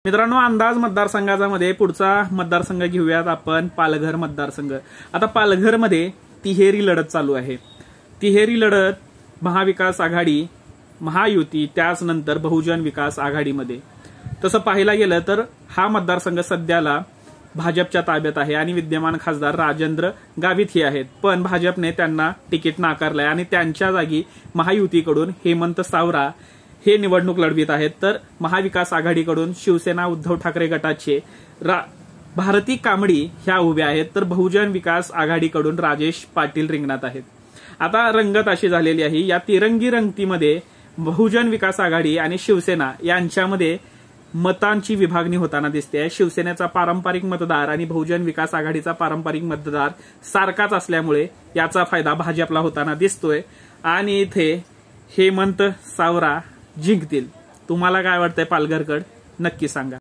मित्रांनो, अंदाज मतदारसंघामध्ये पुढचा मतदारसंघ घेऊयात आपण, पालघर मतदारसंघ। आता पालघरमध्ये तिहेरी लढत चालू आहे। तिहेरी लढत महाविकास आघाडी, महायुती, त्याच नंतर बहुजन विकास आघाडीमध्ये। तसं पाहायला गेलं तर हा मतदारसंघ सध्याला भाजपच्या ताब्यात आहे आणि विद्यमान खासदार राजेंद्र गावित हे आहेत, पण भाजपने त्यांना तिकीट नाकारलंय आणि त्यांच्या जागी महायुतीकडून हेमंत सावरा हे निवडणूक लढवित आहेत। तर महाविकास आघाडीकडून शिवसेना उद्धव ठाकरे गटाचे भारती कांबडी ह्या उभ्या आहेत, तर बहुजन विकास आघाडीकडून राजेश पाटील रिंगणात आहेत। आता रंगत अशी झालेली आहे, या तिरंगी रंगतीमध्ये बहुजन विकास आघाडी आणि शिवसेना यांच्यामध्ये मतांची विभागणी होताना दिसते। शिवसेनेचा पारंपरिक मतदार आणि बहुजन विकास आघाडीचा पारंपरिक मतदार सारखाच असल्यामुळे याचा फायदा भाजपला होताना दिसतोय आणि इथे हेमंत सावरा जिंकतील। तुम्हाला काय वाटतंय पालघरकडे नक्की सांगा।